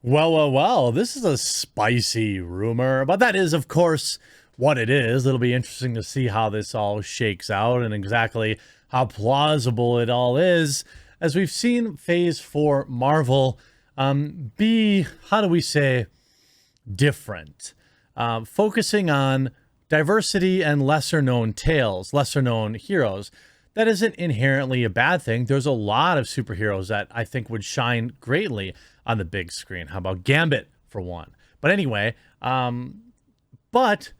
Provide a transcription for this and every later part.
Well, this is a spicy rumor, but that is, of course, what it is. It'll be interesting to see how this all shakes out and exactly how plausible it all is, as we've seen Phase 4 Marvel be, how do we say, different, focusing on diversity and lesser known tales, lesser known heroes. That isn't inherently a bad thing. There's a lot of superheroes that I think would shine greatly on the big screen. How about Gambit for one? But anyway, but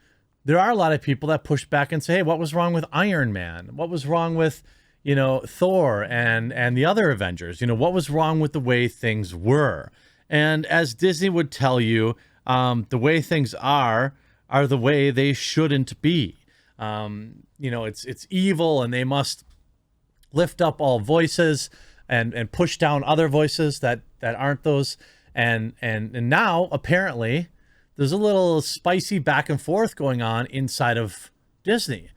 there are a lot of people that push back and say, hey, what was wrong with Iron Man? What was wrong with, Thor and the other Avengers? What was wrong with the way things were? And as Disney would tell you, the way things are the way they shouldn't be. It's evil, and they must lift up all voices and push down other voices that aren't those. And now apparently there's a little spicy back and forth going on inside of Disney.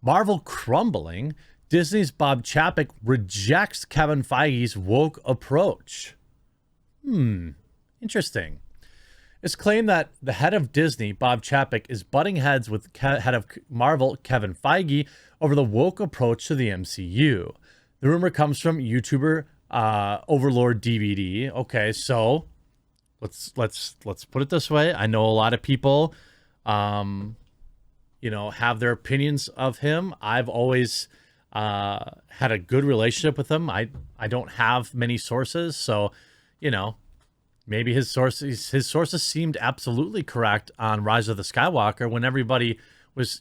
Marvel crumbling. Disney's Bob Chapek rejects Kevin Feige's woke approach. Interesting. It's claimed that the head of Disney, Bob Chapek, is butting heads with head of Marvel, Kevin Feige, over the woke approach to the MCU. The rumor comes from YouTuber Overlord DVD. Okay, so let's put it this way. I know a lot of people, have their opinions of him. I've always had a good relationship with him. I don't have many sources, so maybe his sources seemed absolutely correct on Rise of the Skywalker when everybody was,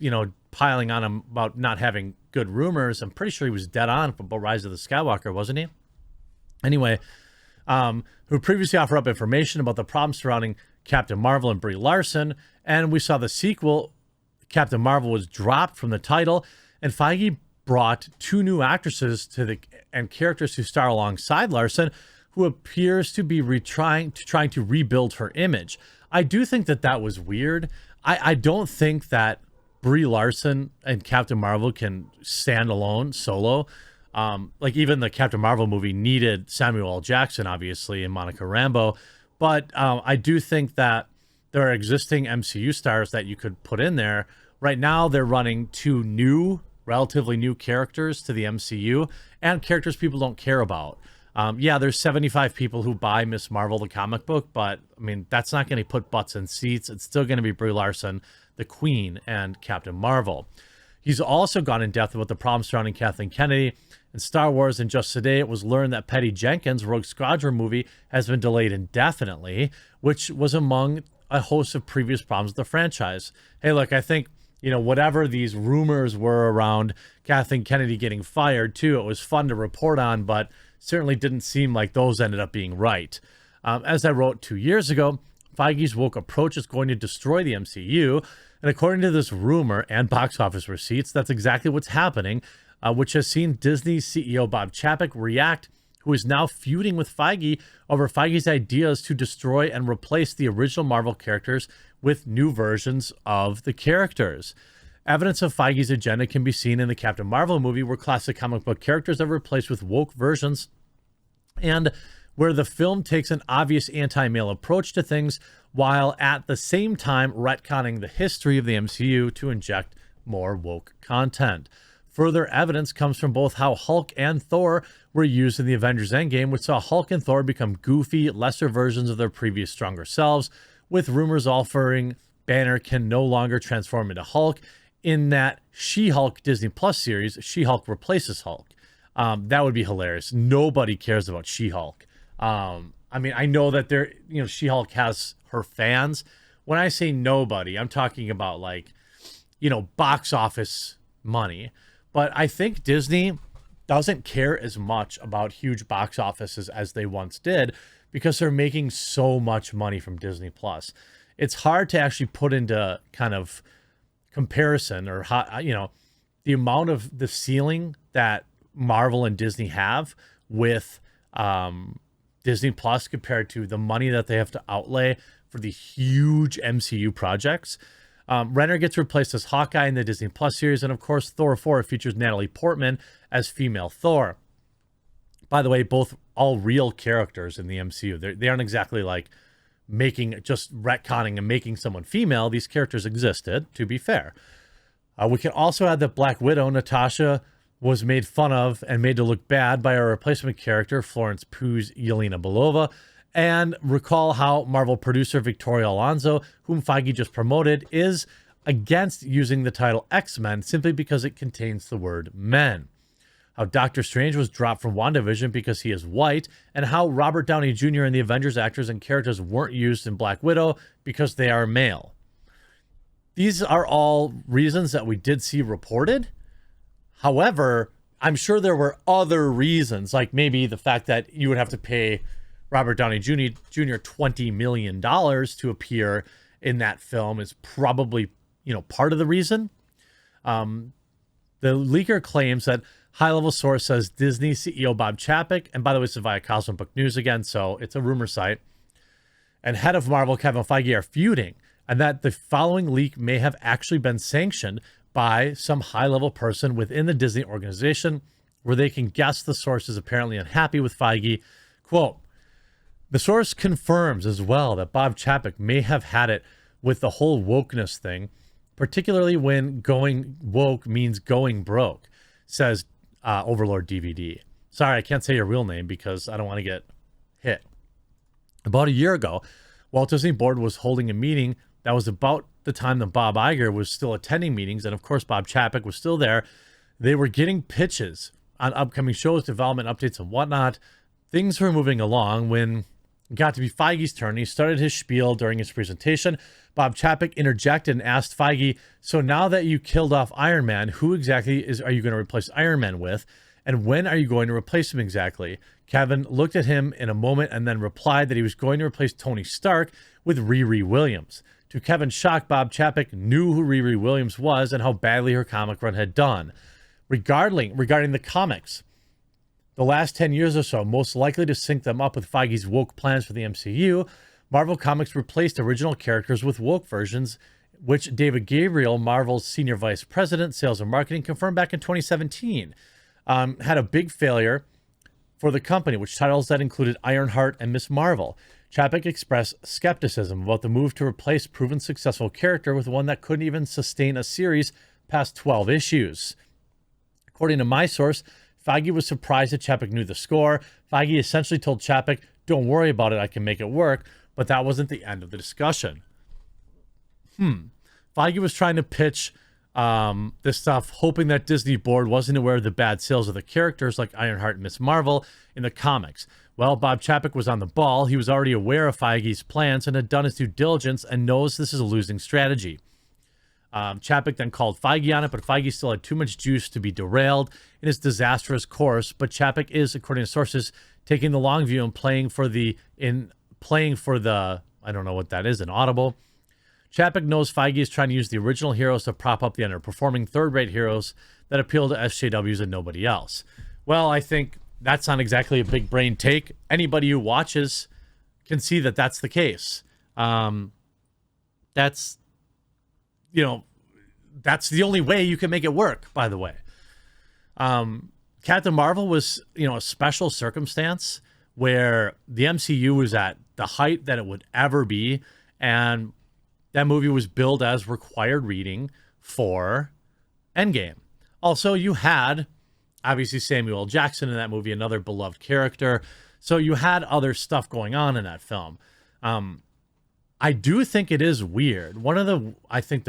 piling on him about not having good rumors. I'm pretty sure he was dead on about Rise of the Skywalker, wasn't he? Anyway, who previously offered up information about the problems surrounding Captain Marvel and Brie Larson, and we saw the sequel. Captain Marvel was dropped from the title, and Feige brought two new actresses and characters who star alongside Larson, who appears to be trying to rebuild her image. I do think that was weird. I don't think that Brie Larson and Captain Marvel can stand alone solo. Even the Captain Marvel movie needed Samuel L. Jackson, obviously, and Monica Rambeau. But I do think that there are existing MCU stars that you could put in there. Right now, they're running two relatively new characters to the MCU, and characters people don't care about. There's 75 people who buy Miss Marvel, the comic book, but that's not going to put butts in seats. It's still going to be Brie Larson, the Queen, and Captain Marvel. He's also gone in depth about the problems surrounding Kathleen Kennedy and Star Wars, and just today it was learned that Patty Jenkins' Rogue Squadron movie has been delayed indefinitely, which was among a host of previous problems with the franchise. Hey, look, I think, whatever these rumors were around Kathleen Kennedy getting fired too, it was fun to report on, but certainly didn't seem like those ended up being right. As I wrote 2 years ago, Feige's woke approach is going to destroy the MCU, and according to this rumor and box office receipts, that's exactly what's happening, which has seen Disney CEO Bob Chapek react, who is now feuding with Feige over Feige's ideas to destroy and replace the original Marvel characters with new versions of the characters. Evidence of Feige's agenda can be seen in the Captain Marvel movie, where classic comic book characters are replaced with woke versions, and where the film takes an obvious anti-male approach to things, while at the same time retconning the history of the MCU to inject more woke content. Further evidence comes from both how Hulk and Thor were used in the Avengers Endgame, which saw Hulk and Thor become goofy, lesser versions of their previous stronger selves, with rumors offering Banner can no longer transform into Hulk. In that She-Hulk Disney Plus series, She-Hulk replaces Hulk. That would be hilarious. Nobody cares about She-Hulk. I know that She-Hulk has her fans. When I say nobody, I'm talking about box office money. But I think Disney doesn't care as much about huge box offices as they once did, because they're making so much money from Disney Plus. It's hard to actually put into kind of comparison, or how, the amount of the ceiling that Marvel and Disney have with Disney Plus compared to the money that they have to outlay for the huge MCU projects. Renner gets replaced as Hawkeye in the Disney Plus series, and of course Thor 4 features Natalie Portman as female Thor. By the way, both all real characters in the MCU. They aren't exactly like just retconning and making someone female. These characters existed, to be fair. We can also add that Black Widow, Natasha, was made fun of and made to look bad by our replacement character, Florence Pugh's Yelena Belova. And recall how Marvel producer Victoria Alonso, whom Feige just promoted, is against using the title X-Men simply because it contains the word men. How Doctor Strange was dropped from WandaVision because he is white, and how Robert Downey Jr. and the Avengers actors and characters weren't used in Black Widow because they are male. These are all reasons that we did see reported. However, I'm sure there were other reasons, like maybe the fact that you would have to pay Robert Downey Jr. $20 million to appear in that film is probably, part of the reason. The leaker claims that high-level source says Disney CEO Bob Chapek, and by the way, this is via Cosmic Book News again, so it's a rumor site, and head of Marvel Kevin Feige are feuding, and that the following leak may have actually been sanctioned by some high-level person within the Disney organization, where they can guess the source is apparently unhappy with Feige. Quote, the source confirms as well that Bob Chapek may have had it with the whole wokeness thing, particularly when going woke means going broke, says Overlord DVD. Sorry, I can't say your real name because I don't want to get hit. About a year ago, Walt Disney Board was holding a meeting that was about the time that Bob Iger was still attending meetings, and of course Bob Chapek was still there. They were getting pitches on upcoming shows, development updates, and whatnot. Things were moving along when it got to be Feige's turn. He started his spiel during his presentation. Bob Chapek interjected and asked Feige, so now that you killed off Iron Man, who exactly are you going to replace Iron Man with? And when are you going to replace him exactly? Kevin looked at him in a moment and then replied that he was going to replace Tony Stark with Riri Williams. To Kevin's shock, Bob Chapek knew who Riri Williams was and how badly her comic run had done. Regarding the comics, the last 10 years or so, most likely to sync them up with Feige's woke plans for the MCU, Marvel Comics replaced original characters with woke versions, which David Gabriel, Marvel's senior vice president, sales and marketing, confirmed back in 2017. Had a big failure for the company, which titles that included Ironheart and Miss Marvel. Chapek expressed skepticism about the move to replace proven successful character with one that couldn't even sustain a series past 12 issues. According to my source, Feige was surprised that Chapek knew the score. Feige essentially told Chapek, don't worry about it, I can make it work. But that wasn't the end of the discussion. Feige was trying to pitch this stuff, hoping that Disney Board wasn't aware of the bad sales of the characters like Ironheart and Miss Marvel in the comics. Well, Bob Chapek was on the ball. He was already aware of Feige's plans and had done his due diligence and knows this is a losing strategy. Chapek then called Feige on it, but Feige still had too much juice to be derailed in his disastrous course. But Chapek is, according to sources, taking the long view and playing for the I don't know what that is, an audible. Chapek knows Feige is trying to use the original heroes to prop up the underperforming third-rate heroes that appeal to SJWs and nobody else. Well, I think that's not exactly a big brain take. Anybody who watches can see that that's the case. That's the only way you can make it work, by the way. Captain Marvel was, a special circumstance where the MCU was at the height that it would ever be, and that movie was billed as required reading for Endgame. Also, you had, obviously, Samuel L. Jackson in that movie, another beloved character. So you had other stuff going on in that film. I do think it is weird. One of the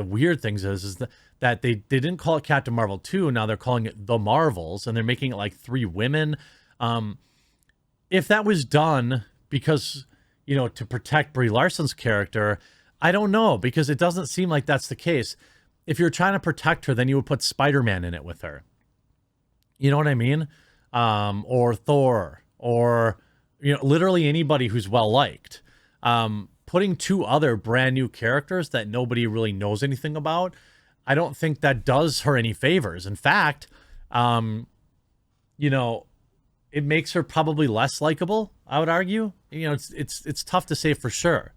weird things is that they didn't call it Captain Marvel 2. Now they're calling it The Marvels, and they're making it like 3 women. If that was done because, to protect Brie Larson's character, I don't know, because it doesn't seem like that's the case. If you're trying to protect her, then you would put Spider-Man in it with her. You know what I mean? Or Thor, or, literally anybody who's well-liked. Putting 2 other brand new characters that nobody really knows anything about, I don't think that does her any favors. In fact, it makes her probably less likable, I would argue. It's tough to say for sure.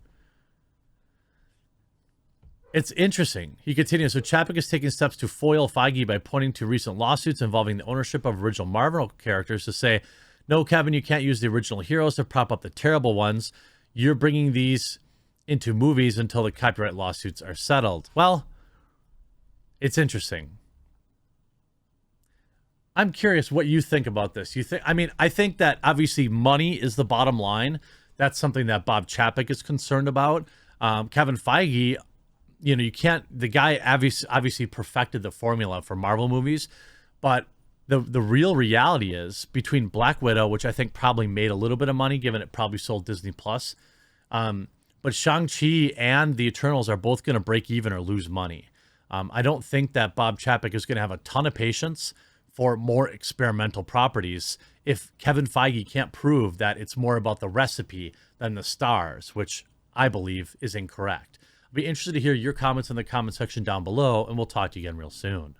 It's interesting. He continues. So Chapek is taking steps to foil Feige by pointing to recent lawsuits involving the ownership of original Marvel characters to say, no, Kevin, you can't use the original heroes to prop up the terrible ones. You're bringing these into movies until the copyright lawsuits are settled. Well, it's interesting. I'm curious what you think about this. I think that obviously money is the bottom line. That's something that Bob Chapek is concerned about. Kevin Feige, you can't, the guy obviously perfected the formula for Marvel movies, but the real reality is between Black Widow, which I think probably made a little bit of money given it probably sold Disney Plus, but Shang-Chi and the Eternals are both going to break even or lose money. I don't think that Bob Chapek is going to have a ton of patience for more experimental properties if Kevin Feige can't prove that it's more about the recipe than the stars, which I believe is incorrect. I'll be interested to hear your comments in the comment section down below, and we'll talk to you again real soon.